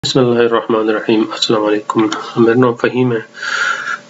बिस्मिल्लाहिर्रहमानिर्रहीम। अस्सलाम वालेकुम। मेरा नाम फ़हीम है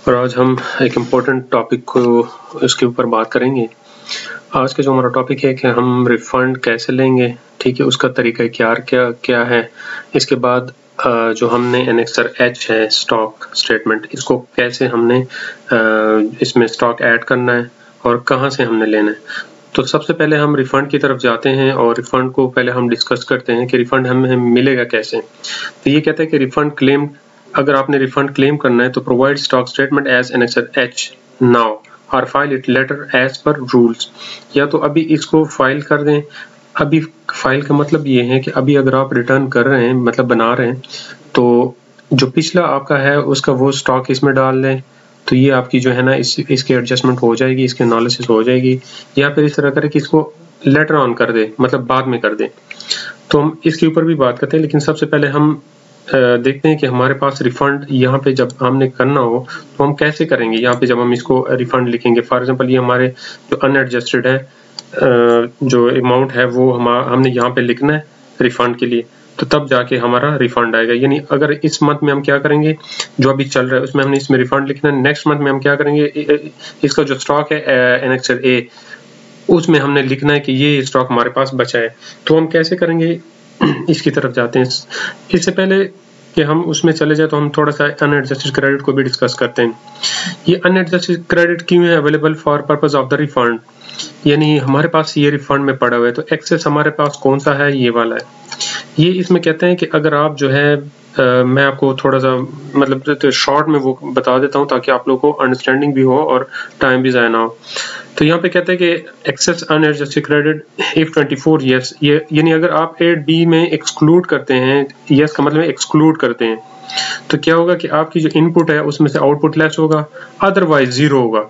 और आज हम एक इम्पोर्टेंट टॉपिक को इसके ऊपर बात करेंगे। आज का जो हमारा टॉपिक है कि हम रिफ़ंड कैसे लेंगे, ठीक है, उसका तरीका क्या क्या है। इसके बाद जो हमने एनेक्सर एच है स्टॉक स्टेटमेंट, इसको कैसे हमने इसमें स्टॉक ऐड करना है और कहाँ से हमने लेना है। तो सबसे पहले हम रिफ़ंड की तरफ जाते हैं और रिफ़ंड को पहले हम डिस्कस करते हैं कि रिफ़ंड हमें मिलेगा कैसे। तो ये कहता है कि रिफ़ंड क्लेम, अगर आपने रिफ़ंड क्लेम करना है तो provide stock statement as annexure H now और file it later as per rules. या तो अभी इसको फाइल कर दें। अभी फाइल का मतलब ये है कि अभी अगर आप रिटर्न कर रहे हैं, मतलब बना रहे हैं, तो जो पिछला आपका है उसका वो स्टॉक इसमें डाल दें। तो ये आपकी जो है ना इसकी एडजस्टमेंट हो जाएगी, इसकी एनालिसिस हो जाएगी। या फिर इस तरह करें कि इसको लेटर ऑन कर दे, मतलब बाद में कर दे। तो हम इसके ऊपर भी बात करते हैं, लेकिन सबसे पहले हम देखते हैं कि हमारे पास रिफंड यहाँ पे जब हमने करना हो तो हम कैसे करेंगे। यहाँ पे जब हम इसको रिफंड लिखेंगे, फॉर एग्जांपल ये हमारे जो अनएडजस्टेड है जो अमाउंट है वो हमने यहाँ पे लिखना है रिफंड के लिए, तो तब जाके हमारा रिफंड आएगा। यानी अगर इस मंथ में हम क्या करेंगे, जो अभी चल रहा है उसमें हमने इसमें रिफंड लिखना है। नेक्स्ट मंथ में हम क्या करेंगे, इसका जो स्टॉक है एनेक्सर ए, उसमें हमने लिखना है कि ये स्टॉक हमारे पास बचा है। तो हम कैसे करेंगे, इसकी तरफ जाते हैं। इससे पहले कि हम उसमें चले जाए तो हम थोड़ा सा अनएडजस्टेड क्रेडिट को भी डिस्कस करते हैं। ये अनएडजस्टेड क्रेडिट क्यों है available for purpose of the refund, यानी हमारे पास ये रिफंड में पड़ा हुआ है। तो एक्सेस हमारे पास कौन सा है, ये वाला है। ये इसमें कहते हैं कि अगर आप जो है मैं आपको थोड़ा सा मतलब तो शॉर्ट में वो बता देता हूँ ताकि आप लोगों को अंडरस्टैंडिंग भी हो और टाइम भी ज़ाया ना हो। तो यहाँ पे कहते हैं कि excess unadjusted credit if 24 yes, ये यानी अगर आप 8B में एक्सक्लूड करते हैं, यस का मतलब एक्सक्लूड करते हैं, तो क्या होगा कि आपकी जो इनपुट है उसमें से आउटपुट लेस होगा, अदरवाइज जीरो होगा।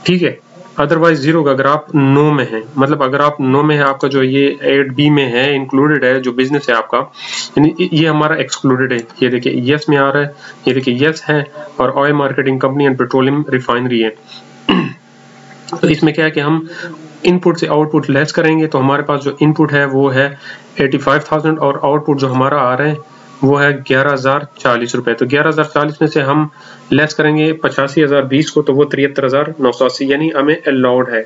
ठीक है, अदरवाइज जीरो होगा अगर आप नो में है, मतलब अगर आप नो में है, आपका जो ये 8B में है इंक्लूडेड है जो बिजनेस है आपका, यानी ये हमारा एक्सक्लूडेड है। ये देखिए यस में आ रहा है, ये देखिए यस है, और oil marketing company and petroleum refinery है। तो इसमें क्या है कि हम इनपुट से आउटपुट लेस करेंगे, तो हमारे पास जो इनपुट है वो है 85,000 और आउटपुट जो हमारा आ रहा है वो है 11,040 रुपए। तो 11,040 में से हम लेस करेंगे 85,020 को, तो वो 73,980 यानी हमें अलाउड है।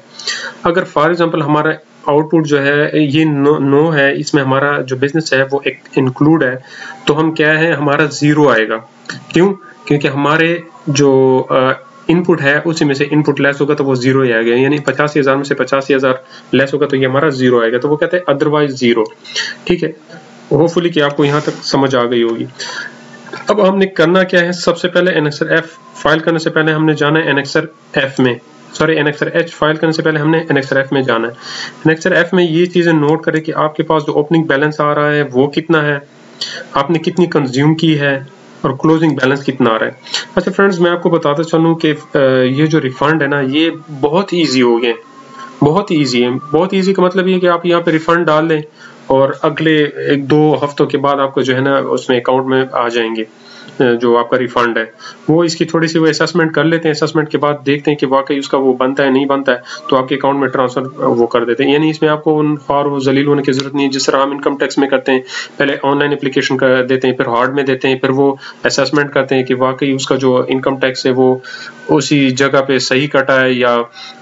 अगर फॉर एग्जांपल हमारा आउटपुट जो है ये नो है, इसमें हमारा जो बिजनेस है वो एक इंक्लूड है, तो हम क्या है, हमारा जीरो आएगा। क्यों? क्योंकि हमारे जो इनपुट है उसी में से इनपुट लेस होगा तो वो जीरो ही आएगा, यानी 85,000 में से 85,000 लेस होगा तो ये हमारा जीरो आएगा। तो वो कहते हैं अदरवाइज जीरो। ठीक है, होपफुली कि आपको यहाँ तक समझ आ गई होगी। अब हमने करना क्या है, सबसे पहले एनेक्सर एफ फाइल करने से पहले हमने जाना है एनेक्सर एफ में, सॉरी एनेक्सर एच फाइल करने से पहले हमने एनेक्सर एफ में जाना है। एनेक्सर एफ में ये चीजें नोट करें कि आपके पास जो ओपनिंग बैलेंस आ रहा है वो कितना है, आपने कितनी कंज्यूम की है और क्लोजिंग बैलेंस कितना आ रहा है। अच्छा फ्रेंड्स, मैं आपको बताता चलूँ कि ये जो रिफंड है ना, ये बहुत ईजी हो गए, बहुत ईजी है। बहुत ईजी का मतलब ये कि आप यहाँ पे रिफंड डाल दें और अगले 1-2 हफ्तों के बाद आपको जो है ना उसमें अकाउंट में आ जाएंगे जो आपका रिफंड है। वो इसकी थोड़ी सी वो असेसमेंट कर लेते हैं, असेसमेंट के बाद देखते हैं कि वाकई उसका वो बनता है नहीं बनता है, तो आपके अकाउंट में ट्रांसफर वो कर देते हैं। यानी इसमें आपको उन ख्वार वो जलील होने की जरूरत नहीं है। जिस तरह हम इनकम टैक्स में करते हैं, पहले ऑनलाइन एप्लीकेशन कर देते हैं, फिर हार्ड में देते हैं, फिर वो असेसमेंट करते हैं कि वाकई उसका जो इनकम टैक्स है वो उसी जगह पे सही कटा है या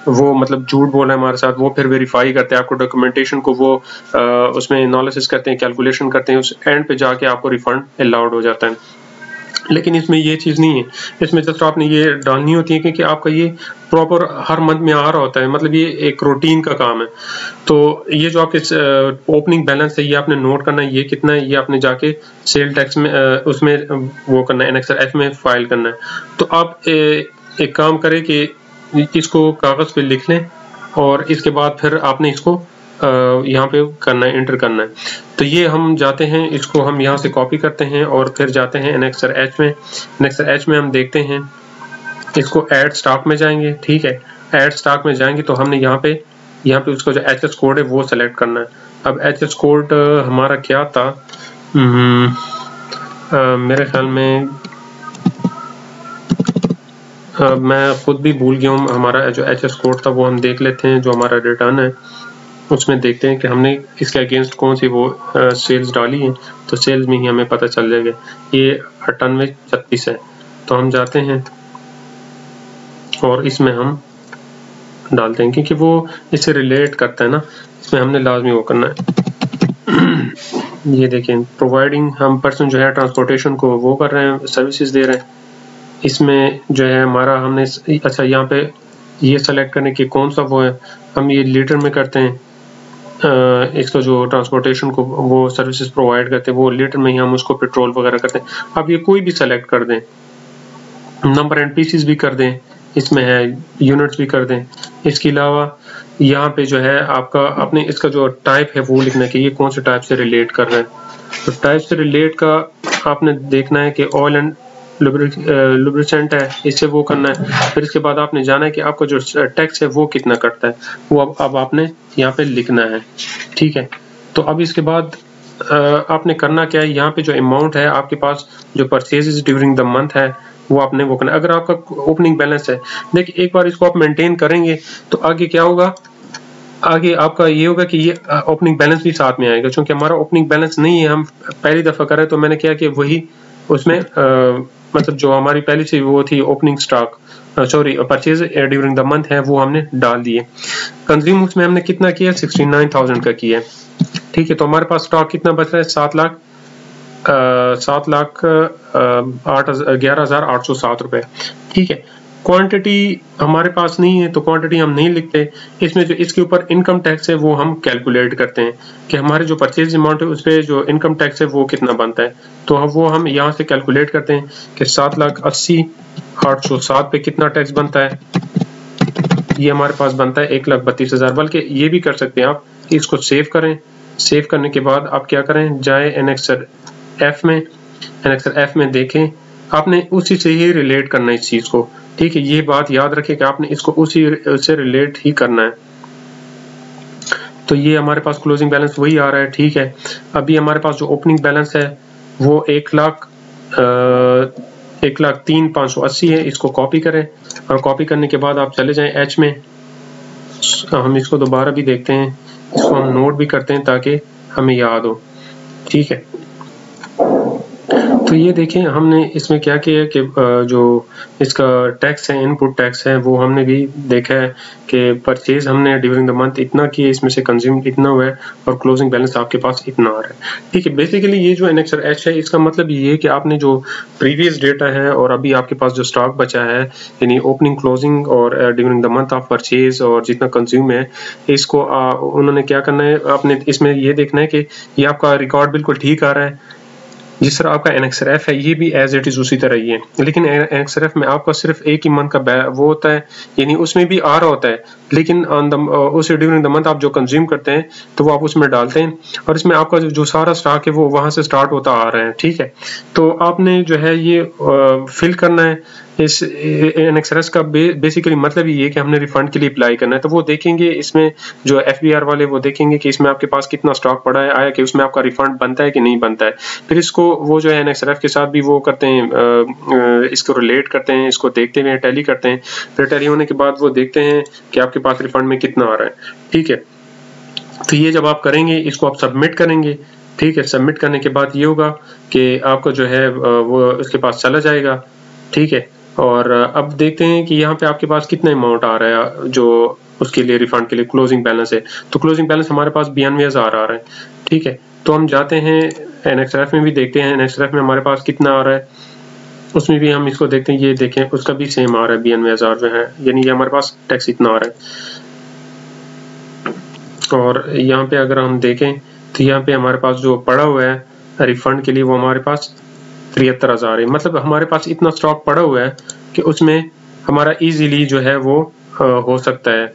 वो मतलब झूठ बोला है हमारे साथ, वो फिर वेरीफाई करते हैं आपको डॉक्यूमेंटेशन को, वो उसमें एनालिसिस करते हैं, कैलकुलेशन करते हैं, उस एंड पे जाके आपको रिफंड अलाउड हो जाता है। लेकिन इसमें ये चीज़ नहीं है, इसमें जस्ट आपने ये डालनी होती है क्योंकि आपका ये प्रॉपर हर मंथ में आ रहा होता है, मतलब ये एक रूटीन का काम है। तो ये जो आपके ओपनिंग बैलेंस है ये आपने नोट करना है, ये कितना है, ये आपने जाके सेल टैक्स में उसमें वो करना है, एनेक्सर एफ में फाइल करना है। तो आप एक काम करें कि इसको कागज़ पे लिख लें और इसके बाद फिर आपने इसको यहाँ पे करना है, एंटर करना है। तो ये हम जाते हैं, इसको हम यहाँ से कॉपी करते हैं और फिर जाते हैं एनेक्सर एच में। एनेक्सर एच में हम देखते हैं, इसको ऐड स्टॉक में जाएंगे। ठीक है, ऐड स्टॉक में जाएंगे तो हमने यहाँ पे उसका जो एचएस कोड है वो सेलेक्ट करना है। अब एचएस कोड हमारा क्या था, मेरे ख्याल में मैं खुद भी भूल गया हूँ। हमारा जो एचएस कोड था वो हम देख लेते हैं, जो हमारा रिटर्न है उसमें देखते हैं कि हमने इसके अगेंस्ट कौन सी वो सेल्स डाली है, तो सेल्स में ही हमें पता चल जाएगा। ये 9836 है, तो हम जाते हैं और इसमें हम डालते हैं, क्योंकि वो इससे रिलेट करता है ना, इसमें हमने लाजमी वो करना है। ये देखें, प्रोवाइडिंग, हम पर्सन जो है ट्रांसपोर्टेशन को वो कर रहे हैं, सर्विसेज दे रहे हैं। इसमें जो है हमारा हमने अच्छा यहाँ पे ये सेलेक्ट करने की कौन सा वो है, हम ये लीटर में करते हैं। इसको जो ट्रांसपोर्टेशन को वो सर्विसेज प्रोवाइड करते हैं वो लीटर में ही हम उसको पेट्रोल वगैरह करते हैं। अब ये कोई भी सेलेक्ट कर दें, नंबर एंड पीसीज भी कर दें, इसमें है यूनिट्स भी कर दें। इसके अलावा यहाँ पे जो है आपका अपने इसका जो टाइप है वो लिखना है कि ये कौन से टाइप से रिलेट कर रहा है। तो टाइप से रिलेट का आपने देखना है कि ऑयल एंड लुब्रिकेंट है, इससे वो करना है। फिर इसके बाद आपने जाना है कि आपका जो टैक्स है वो कितना कटता है, वो अब आपने यहाँ पे लिखना है, ठीक है। तो अब इसके बाद आपने करना क्या है, यहाँ पे जो अमाउंट है आपके पास जो परचेजेस ड्यूरिंग द मंथ है वो आपने वो करना। अगर आपका ओपनिंग बैलेंस है, देखिए एक बार इसको आप मेंटेन करेंगे तो आगे क्या होगा, आगे आपका ये होगा कि ये ओपनिंग बैलेंस भी साथ में आएगा। क्योंकि हमारा ओपनिंग बैलेंस नहीं है, हम पहली दफा कर रहे हैं, तो मैंने क्या कि वही उसमें मतलब जो हमारी पहली से वो थी opening stock sorry purchase during the month है वो हमने डाल दिए। कंज्यूम उसमें हमने कितना किया, 69,000 का किया, ठीक है। तो हमारे पास स्टॉक कितना बच रहा है, 7,11,807 रुपए, ठीक है। क्वांटिटी हमारे पास नहीं है तो क्वांटिटी हम नहीं लिखते। इसमें जो इसके ऊपर इनकम टैक्स है वो हम कैलकुलेट करते हैं कि हमारे जो परचेज अमाउंट है उस पर जो इनकम टैक्स है वो कितना बनता है। तो वो हम यहाँ से कैलकुलेट करते हैं कि 7,80,807 पे कितना टैक्स बनता है। ये हमारे पास बनता है 1,32,000। बल्कि ये भी कर सकते हैं आप, इसको सेव करें, सेव करने के बाद आप क्या करें, जाए एनेक्सर एफ में, एनेक्सर एफ में देखें, आपने उसी से ही रिलेट करना है इस चीज को, ठीक है। ये बात याद रखें कि आपने इसको उसी से रिलेट ही करना है। तो ये हमारे पास क्लोजिंग बैलेंस वही आ रहा है, ठीक है। अभी हमारे पास जो ओपनिंग बैलेंस है वो 1,03,580 है। इसको कॉपी करें और कॉपी करने के बाद आप चले जाएं एच में। हम इसको दोबारा भी देखते हैं, इसको हम नोट भी करते हैं ताकि हमें याद हो, ठीक है। तो ये देखें हमने इसमें क्या किया कि जो इसका टैक्स है, इनपुट टैक्स है, वो हमने भी देखा है कि परचेज हमने ड्यूरिंग द मंथ इतना किया, इसमें से कंज्यूम इतना हुआ है और क्लोजिंग बैलेंस आपके पास इतना आ रहा है, ठीक है। बेसिकली ये जो एनेक्सर एच है इसका मतलब ये है कि आपने जो प्रीवियस डेटा है और अभी आपके पास जो स्टॉक बचा है, यानी ओपनिंग, क्लोजिंग और during the month of purchase और जितना कंज्यूम है, इसको उन्होंने क्या करना है, आपने इसमें ये देखना है कि ये आपका रिकॉर्ड बिल्कुल ठीक आ रहा है। जिस तरह आपका एनेक्सर एफ है ये भी एज इट इज उसी तरह ही है, लेकिन एनेक्सर एफ में आपका सिर्फ एक ही मंथ का वो होता है, यानी उसमें भी आ रहा होता है, लेकिन ऑन द उस ड्यूरिंग द मंथ आप जो कंज्यूम करते हैं तो वो आप उसमें डालते हैं और इसमें आपका जो सारा स्टॉक है वो वहां से स्टार्ट होता आ रहा है, ठीक है। तो आपने जो है ये फिल करना है इस एनेक्सर का बेसिकली मतलब ये है कि हमने रिफंड के लिए अप्लाई करना है। तो वो देखेंगे इसमें जो एफबीआर वाले वो देखेंगे कि इसमें आपके पास कितना स्टॉक पड़ा है, आया कि उसमें आपका रिफंड बनता है कि नहीं बनता है। फिर इसको वो जो है एनेक्सर के साथ भी वो करते हैं, इसको रिलेट करते हैं, इसको देखते हुए टैली करते हैं। फिर टैली होने के बाद वो देखते हैं कि आपके पास रिफंड में कितना आ रहा है, ठीक है। तो ये जब आप करेंगे इसको आप सबमिट करेंगे, ठीक है। सबमिट करने के बाद ये होगा कि आपका जो है वो उसके पास चला जाएगा, ठीक है। और अब देखते हैं कि यहाँ पे आपके पास कितना अमाउंट आ रहा है जो उसके लिए रिफंड के लिए क्लोजिंग बैलेंस है। तो क्लोजिंग बैलेंस हमारे पास 92,000 आ रहा है, ठीक है। तो हम जाते हैं एनएक्सआरएफ में भी देखते हैं एनएक्सआरएफ में हमारे पास कितना आ रहा है, उसमें भी हम इसको देखते हैं। ये देखें उसका भी सेम आ रहा है 92,000 जो है, यानी ये हमारे पास टैक्स इतना आ रहा है। और यहाँ पे अगर हम देखें तो यहाँ पे हमारे पास जो पड़ा हुआ है रिफंड के लिए वो हमारे पास 73,000 है। मतलब हमारे पास इतना स्टॉक पड़ा हुआ है कि उसमें हमारा इजीली जो है वो हो सकता है,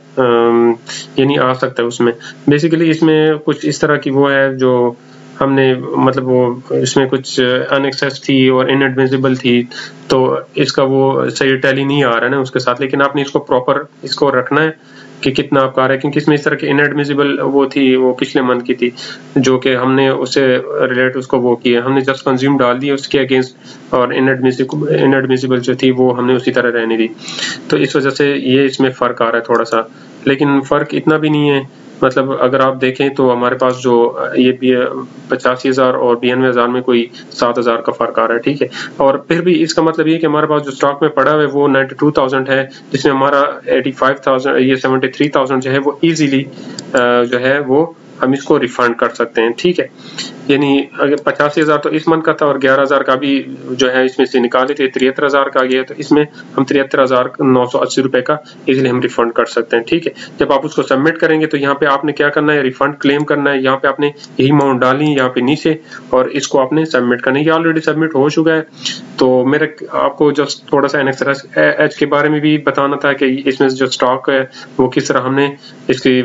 यानी आ सकता है उसमें। बेसिकली इसमें कुछ इस तरह की वो है जो हमने मतलब वो इसमें कुछ अनएक्सेस थी और इनएडमिसिबल थी, तो इसका वो सही टैली नहीं आ रहा है ना उसके साथ। लेकिन आपने इसको प्रॉपर इसको रखना है कि कितना आपका आ रहा है, क्योंकि इसमें इस तरह की इनएडमिसिबल वो थी, वो पिछले मंथ की थी जो कि हमने उससे रिलेट उसको वो किया, हमने जस्ट कंज्यूम डाल दिया उसके अगेंस्ट, और इनएडमिसिबल जो थी वो हमने उसी तरह रहने दी। तो इस वजह से ये इसमें फ़र्क आ रहा है थोड़ा सा, लेकिन फ़र्क इतना भी नहीं है। मतलब अगर आप देखें तो हमारे पास जो ये 85,000 और 92,000 में कोई 7,000 का फर्क आ रहा है, ठीक है। और फिर भी इसका मतलब ये कि हमारे पास जो स्टॉक में पड़ा हुआ है वो 92,000 है, जिसमें हमारा 85,000 ये 73,000 जो है वो इजीली जो है वो हम इसको रिफंड कर सकते हैं, ठीक है। यानी अगर 85,000 तो इस मंथ का था और 11,000 का भी जो है इसमें से निकाले थे, 73,000 का गया, तो इसमें हम 73,980 रुपए का इजीली हम रिफंड कर सकते हैं, ठीक है। जब आप उसको सबमिट करेंगे तो यहाँ पे आपने क्या करना है, रिफंड क्लेम करना है। यहाँ पे आपने यही अमाउंट डाली यहाँ पे नीचे और इसको आपने सबमिट करना है। ये ऑलरेडी सबमिट हो चुका है। तो मेरे आपको जस्ट थोड़ा सा NXRF के बारे में भी बताना था कि इसमें जो स्टॉक है वो किस तरह हमने इसकी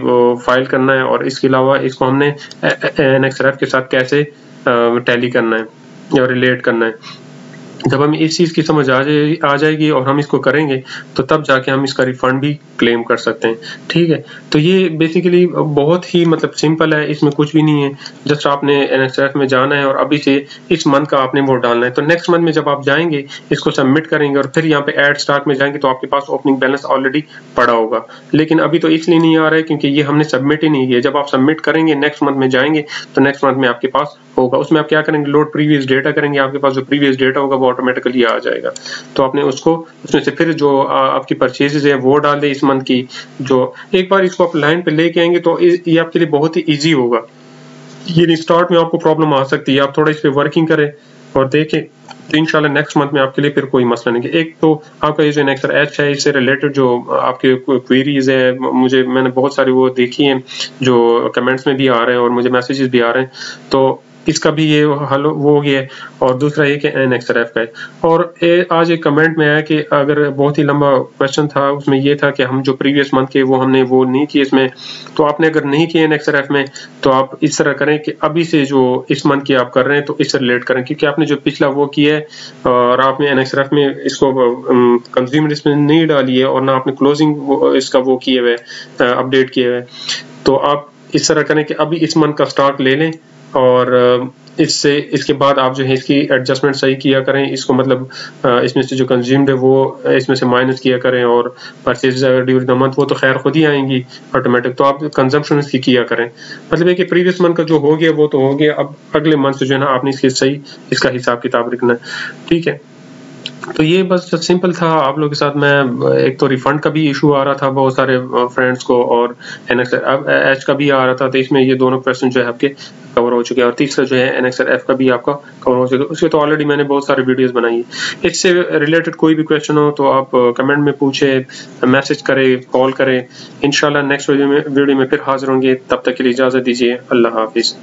फाइल करना है और इसके अलावा इसको हमने NXRF के साथ कैसे टैली करना है और रिलेट करना है। जब हमें इस चीज़ की समझ आ जाएगी और हम इसको करेंगे तो तब जाके हम इसका रिफंड भी क्लेम कर सकते हैं, ठीक है। तो ये बेसिकली बहुत ही मतलब सिंपल है, इसमें कुछ भी नहीं है। जस्ट आपने NXRF में जाना है और अभी से इस मंथ का आपने वो डालना है। तो नेक्स्ट मंथ में जब आप जाएंगे इसको सबमिट करेंगे और फिर यहाँ पे ऐड स्टॉक में जाएंगे तो आपके पास ओपनिंग बैलेंस ऑलरेडी पड़ा होगा, लेकिन अभी तो इसलिए नहीं आ रहा है क्योंकि ये हमने सबमिट ही नहीं किया। जब आप सबमिट करेंगे नेक्स्ट मंथ में जाएंगे तो नेक्स्ट मंथ में आपके पास होगा। उसमें आप क्या करेंगे, लोड प्रीवियस डेटा करेंगे, आपके पास जो प्रीवियस डेटा होगा वो ऑटोमेटिकली आ जाएगा। तो आपने उसको उसमें से फिर जो आपकी परचेजेज है वो डाल दे इस मंथ की। जो एक बार इसको आप लाइन पे लेके आएंगे तो ये आपके लिए बहुत ही इजी होगा। ये स्टार्ट में आपको प्रॉब्लम आ सकती है, आप थोड़ा इस पे वर्किंग करें और देखें तो इंशाल्लाह नेक्स्ट मंथ में आपके लिए फिर कोई मसला नहीं है। एक तो आपका ये जो NXRF है इससे रिलेटेड जो आपके क्वेरीज है, मैंने बहुत सारी वो देखी हैं जो कमेंट्स में भी आ रहे हैं और मुझे मैसेजेस भी आ रहे हैं, तो इसका भी ये हल वो हो गया है। और दूसरा ये कि NXRF का है। और आज एक कमेंट में आया कि अगर बहुत ही लंबा क्वेश्चन था, उसमें ये था कि हम जो प्रीवियस मंथ के वो हमने वो नहीं किए इसमें। तो आपने अगर नहीं किए NXRF में तो आप इस तरह करें कि अभी से जो इस मंथ की आप कर रहे हैं तो इससे रिलेट करें, क्योंकि आपने जो पिछला वो किया है और आपने NXRF में इसको कंज्यूमर इसमें नहीं डाली है और ना आपने क्लोजिंग इसका वो किए हुए अपडेट किए हुए। तो आप इस तरह करें कि अभी इस मंथ का स्टॉक ले लें और इसके बाद आप जो है इसकी एडजस्टमेंट सही किया करें। इसको मतलब इसमें से जो कंज्यूम्ड है वो इसमें से माइनस किया करें और परचेज अगर ड्यूरिंग द मंथ वो तो खैर खुद ही आएंगी ऑटोमेटिक, तो आप कंजम्पशन इसकी किया करें। मतलब है कि प्रीवियस मंथ का जो हो गया वो तो हो गया, अब अगले मंथ से जो है ना आपने इसकी सही इसका हिसाब किताब रखना है, ठीक है। तो ये बस सिंपल था आप लोगों के साथ। मैं एक तो रिफंड का भी इशू आ रहा था बहुत सारे फ्रेंड्स को और NXRF का भी आ रहा था, तो इसमें ये दोनों क्वेश्चन जो है आपके कवर हो चुके हैं। और तीसरा जो है NXRF का भी आपका कवर हो चुका है, उसके तो ऑलरेडी मैंने बहुत सारे वीडियोस बनाई है। इससे रिलेटेड कोई भी क्वेश्चन हो तो आप कमेंट में पूछे, मैसेज करें, कॉल करें। इंशाल्लाह नेक्स्ट वीडियो में फिर हाजिर होंगे। तब तक के लिए इजाज़त दीजिए। अल्लाह हाफिज़।